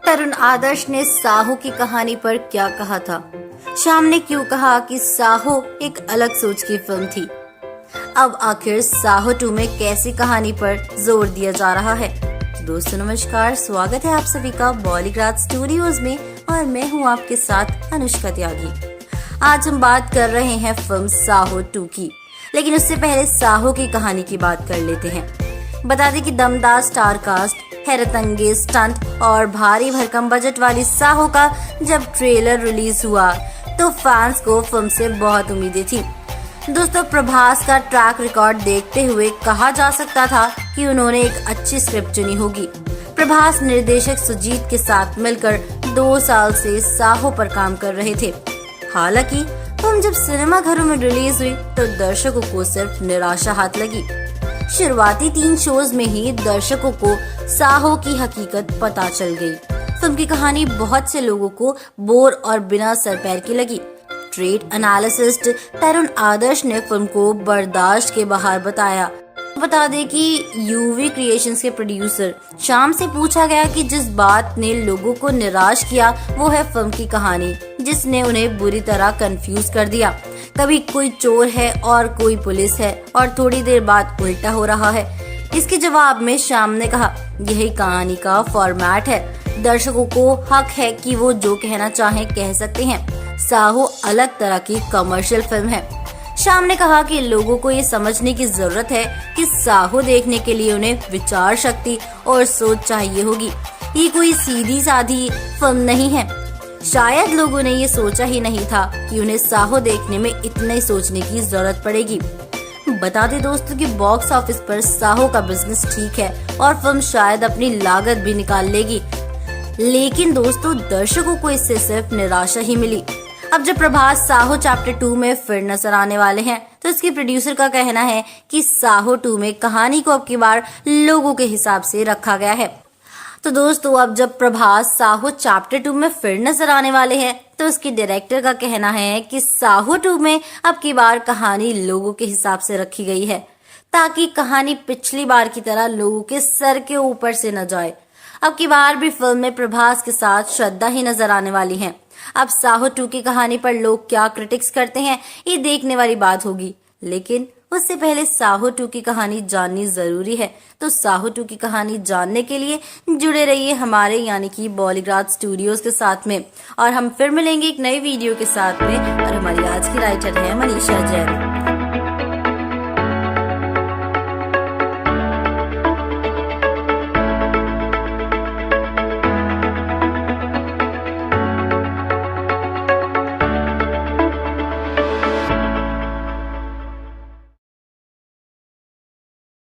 तरुण आदर्श ने साहो की कहानी पर क्या कहा था? श्याम ने क्यों कहा कि साहो एक अलग सोच की फिल्म थी? अब आखिर साहो 2 में कैसी कहानी पर जोर दिया जा रहा है? दोस्तों नमस्कार, स्वागत है आप सभी का बॉलीग्राज स्टूडियोज में और मैं हूं आपके साथ अनुष्का त्यागी। आज हम बात कर रहे हैं फिल्म साहो 2 की, लेकिन उससे पहले साहो की कहानी की बात कर लेते हैं। बता दें कि दमदार स्टार कास्ट, हैरत अंगेज स्टंट और भारी भरकम बजट वाली साहो का जब ट्रेलर रिलीज हुआ तो फैंस को फिल्म से बहुत उम्मीदें थी। दोस्तों, प्रभास का ट्रैक रिकॉर्ड देखते हुए कहा जा सकता था कि उन्होंने एक अच्छी स्क्रिप्ट चुनी होगी। प्रभास निर्देशक सुजीत के साथ मिलकर 2 साल से साहो पर काम कर रहे थे। हालांकि फिल्म जब सिनेमा घरों में रिलीज हुई तो दर्शकों को सिर्फ निराशा हाथ लगी। शुरुआती 3 शोज में ही दर्शकों को साहो की हकीकत पता चल गई। फिल्म की कहानी बहुत से लोगों को बोर और बिना सर पैर की लगी। ट्रेड एनालिसिस्ट तरुण आदर्श ने फिल्म को बर्दाश्त के बाहर बताया। बता दें कि यूवी क्रिएशंस के प्रोड्यूसर श्याम से पूछा गया कि जिस बात ने लोगों को निराश किया वो है फिल्म की कहानी, जिसने उन्हें बुरी तरह कंफ्यूज कर दिया। कभी कोई चोर है और कोई पुलिस है और थोड़ी देर बाद उल्टा हो रहा है। इसके जवाब में श्याम ने कहा, यही कहानी का फॉर्मेट है। दर्शकों को हक है कि वो जो कहना चाहें कह सकते हैं। साहो अलग तरह की कमर्शियल फिल्म है। श्याम ने कहा कि लोगों को ये समझने की जरूरत है कि साहो देखने के लिए उन्हें विचार शक्ति और सोच चाहिए होगी। ये कोई सीधी साधी फिल्म नहीं है। शायद लोगों ने ये सोचा ही नहीं था कि उन्हें साहो देखने में इतना ही सोचने की जरूरत पड़ेगी। बता दें दोस्तों कि बॉक्स ऑफिस पर साहो का बिजनेस ठीक है और फिल्म शायद अपनी लागत भी निकाल लेगी, लेकिन दोस्तों दर्शकों को इससे सिर्फ निराशा ही मिली। अब जब प्रभास साहो चैप्टर 2 में फिर नजर आने वाले हैं तो इसके प्रोड्यूसर का कहना है कि साहो 2 में कहानी को अब की बार लोगों के हिसाब से रखा गया है। तो दोस्तों, अब जब प्रभास साहो चैप्टर 2 में फिर नजर आने वाले हैं तो उसके डायरेक्टर का कहना है कि साहो 2 में अब की बार कहानी लोगों के हिसाब से रखी गई है, ताकि कहानी पिछली बार की तरह लोगों के सर के ऊपर से न जाए। अब की बार भी फिल्म में प्रभास के साथ श्रद्धा ही नजर आने वाली हैं। अब साहो 2 की कहानी पर लोग क्या क्रिटिक्स करते हैं ये देखने वाली बात होगी, लेकिन उससे पहले साहो 2 की कहानी जाननी जरूरी है। तो साहो 2 की कहानी जानने के लिए जुड़े रहिए हमारे यानी कि बॉलीग्राज स्टूडियोज के साथ में, और हम फिर मिलेंगे एक नई वीडियो के साथ में। और हमारी आज की राइटर है मनीषा जैन।